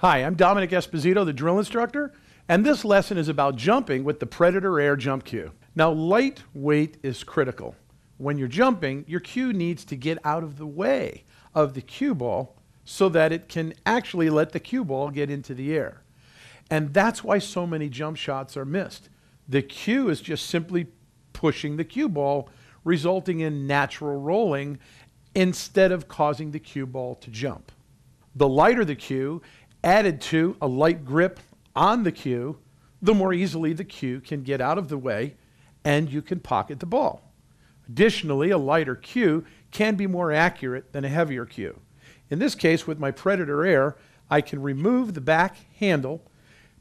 Hi, I'm Dominic Esposito, the drill instructor, and this lesson is about jumping with the Predator Air jump cue. Now, lightweight is critical. When you're jumping, your cue needs to get out of the way of the cue ball so that it can actually let the cue ball get into the air. And that's why so many jump shots are missed. The cue is just simply pushing the cue ball, resulting in natural rolling instead of causing the cue ball to jump. The lighter the cue, added to a light grip on the cue, the more easily the cue can get out of the way and you can pocket the ball. Additionally, a lighter cue can be more accurate than a heavier cue. In this case, with my Predator Air, I can remove the back handle,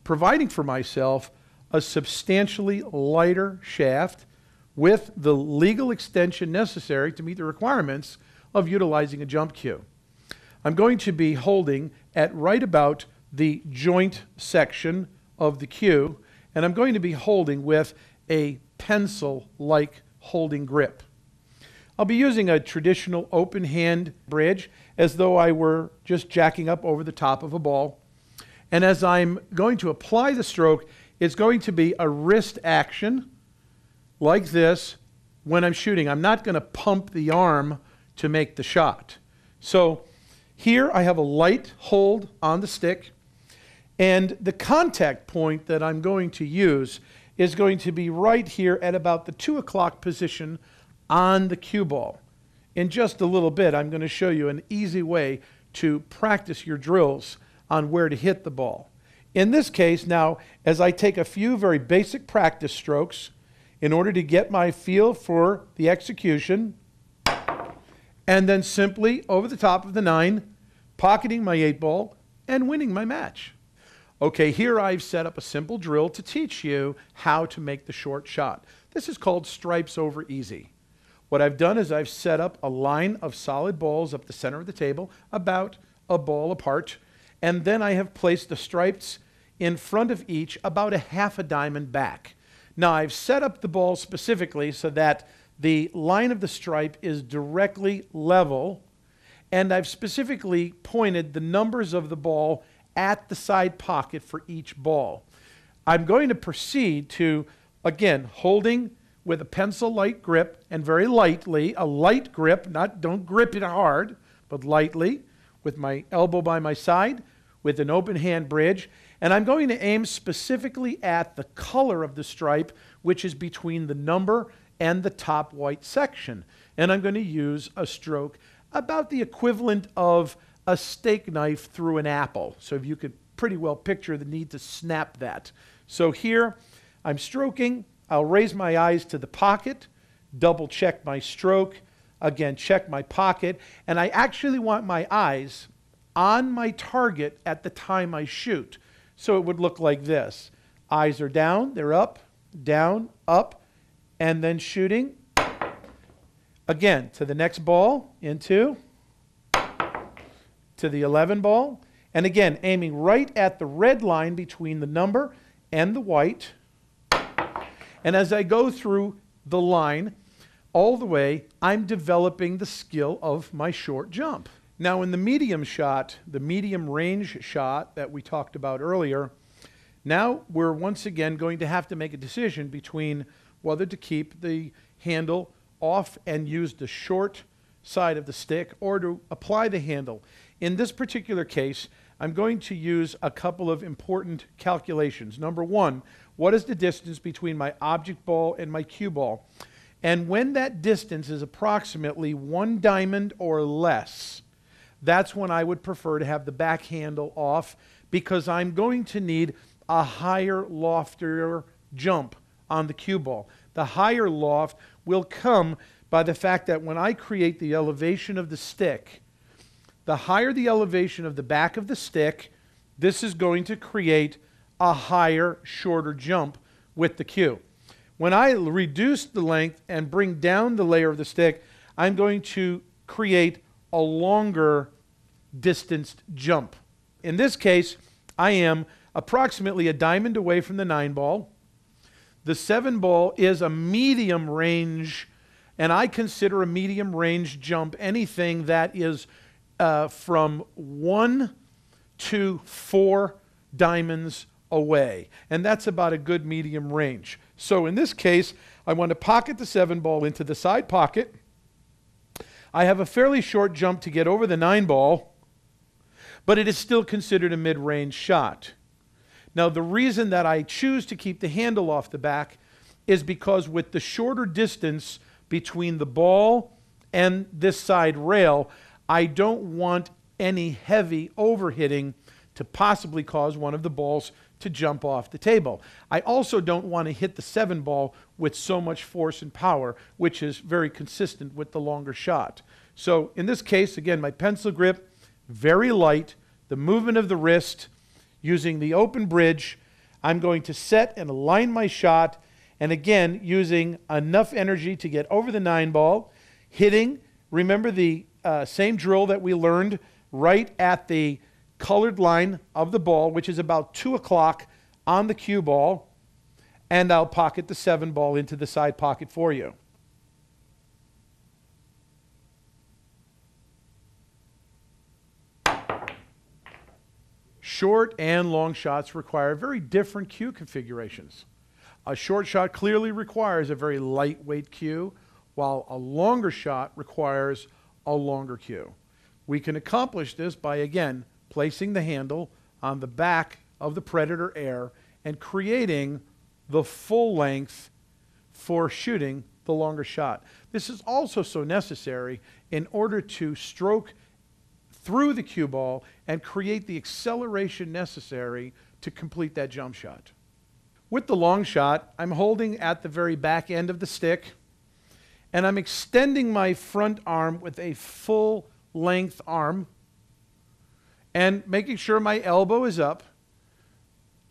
providing for myself a substantially lighter shaft with the legal extension necessary to meet the requirements of utilizing a jump cue. I'm going to be holding at right about the joint section of the cue, and I'm going to be holding with a pencil-like holding grip. I'll be using a traditional open hand bridge as though I were just jacking up over the top of a ball. And as I'm going to apply the stroke, it's going to be a wrist action like this when I'm shooting. I'm not going to pump the arm to make the shot. So here I have a light hold on the stick, and the contact point that I'm going to use is going to be right here at about the 2 o'clock position on the cue ball. In just a little bit, I'm going to show you an easy way to practice your drills on where to hit the ball. In this case, now, as I take a few very basic practice strokes in order to get my feel for the execution, and then simply over the top of the 9, pocketing my 8 ball and winning my match. Okay, here I've set up a simple drill to teach you how to make the short shot. This is called stripes over easy. What I've done is I've set up a line of solid balls up the center of the table, about a ball apart, and then I have placed the stripes in front of each about a half a diamond back. Now I've set up the ball specifically so that the line of the stripe is directly level, and I've specifically pointed the numbers of the ball at the side pocket for each ball. I'm going to proceed to, again, holding with a pencil-like grip and very lightly, a light grip, don't grip it hard, but lightly, with my elbow by my side, with an open hand bridge, and I'm going to aim specifically at the color of the stripe, which is between the number and the top white section. And I'm going to use a stroke about the equivalent of a steak knife through an apple. So if you could pretty well picture the need to snap that. So here I'm stroking. I'll raise my eyes to the pocket, double check my stroke, again check my pocket, and I actually want my eyes on my target at the time I shoot. So it would look like this. Eyes are down, they're up, and then shooting. Again, to the next ball, into, to the 11 ball, and again, aiming right at the red line between the number and the white. And as I go through the line, all the way, I'm developing the skill of my short jump. Now in the medium shot, the medium range shot that we talked about earlier, now we're once again going to have to make a decision between whether to keep the handle off and use the short side of the stick or to apply the handle. In this particular case, I'm going to use a couple of important calculations. Number one, what is the distance between my object ball and my cue ball? And when that distance is approximately 1 diamond or less, that's when I would prefer to have the back handle off, because I'm going to need a higher, loftier jump on the cue ball. The higher loft will come by the fact that when I create the elevation of the stick, the higher the elevation of the back of the stick, this is going to create a higher, shorter jump with the cue. When I reduce the length and bring down the layer of the stick, I'm going to create a longer distanced jump. In this case, I am approximately a diamond away from the 9 ball. The 7 ball is a medium range, and I consider a medium range jump anything that is from 1 to 4 diamonds away. And that's about a good medium range. So in this case, I want to pocket the 7 ball into the side pocket. I have a fairly short jump to get over the 9 ball, but it is still considered a mid-range shot. Now, the reason that I choose to keep the handle off the back is because with the shorter distance between the ball and this side rail, I don't want any heavy overhitting to possibly cause one of the balls to jump off the table. I also don't want to hit the 7 ball with so much force and power, which is very consistent with the longer shot. So in this case, again, my pencil grip, very light, the movement of the wrist, using the open bridge, I'm going to set and align my shot, and again, using enough energy to get over the 9 ball, hitting, remember the same drill that we learned right at the colored line of the ball, which is about 2 o'clock on the cue ball, and I'll pocket the 7 ball into the side pocket for you. Short and long shots require very different cue configurations. A short shot clearly requires a very lightweight cue, while a longer shot requires a longer cue. We can accomplish this by, again, placing the handle on the back of the Predator Air and creating the full length for shooting the longer shot. This is also so necessary in order to stroke through the cue ball and create the acceleration necessary to complete that jump shot. With the long shot, I'm holding at the very back end of the stick, and I'm extending my front arm with a full length arm and making sure my elbow is up.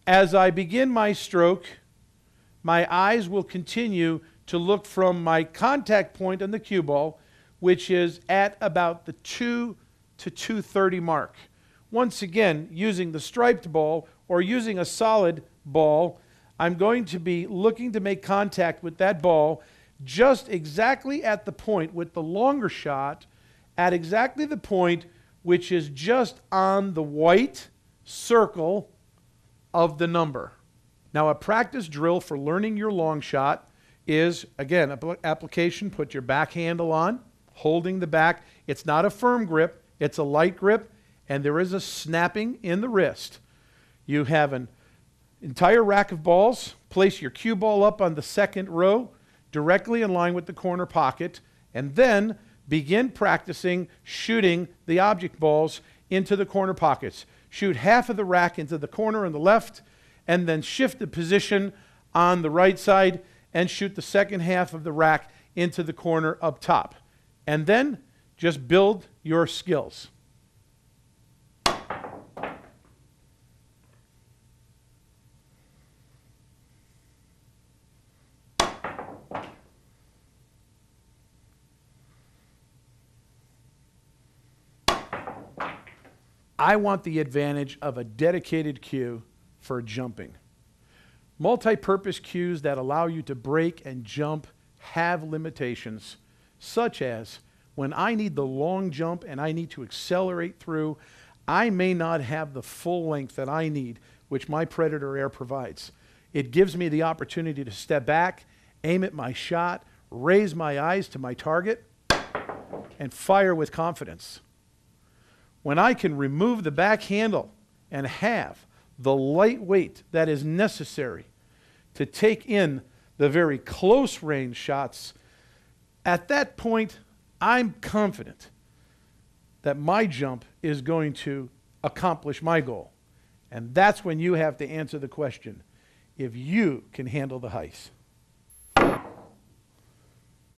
As I begin my stroke, my eyes will continue to look from my contact point on the cue ball, which is at about the 2 to 230 mark. Once again, using the striped ball or using a solid ball, I'm going to be looking to make contact with that ball just exactly at the point with the longer shot, at exactly the point which is just on the white circle of the number. Now, a practice drill for learning your long shot is, again, application, put your back handle on, holding the back. It's not a firm grip, it's a light grip, and there is a snapping in the wrist. You have an entire rack of balls. Place your cue ball up on the second row, directly in line with the corner pocket, and then begin practicing shooting the object balls into the corner pockets. Shoot half of the rack into the corner on the left, and then shift the position on the right side and shoot the second half of the rack into the corner up top. And then just build your skills. I want the advantage of a dedicated cue for jumping. Multi-purpose cues that allow you to break and jump have limitations, such as when I need the long jump and I need to accelerate through, I may not have the full length that I need, which my Predator Air provides. It gives me the opportunity to step back, aim at my shot, raise my eyes to my target, and fire with confidence. When I can remove the back handle and have the light weight that is necessary to take in the very close range shots, at that point, I'm confident that my jump is going to accomplish my goal. And that's when you have to answer the question, if you can handle the height.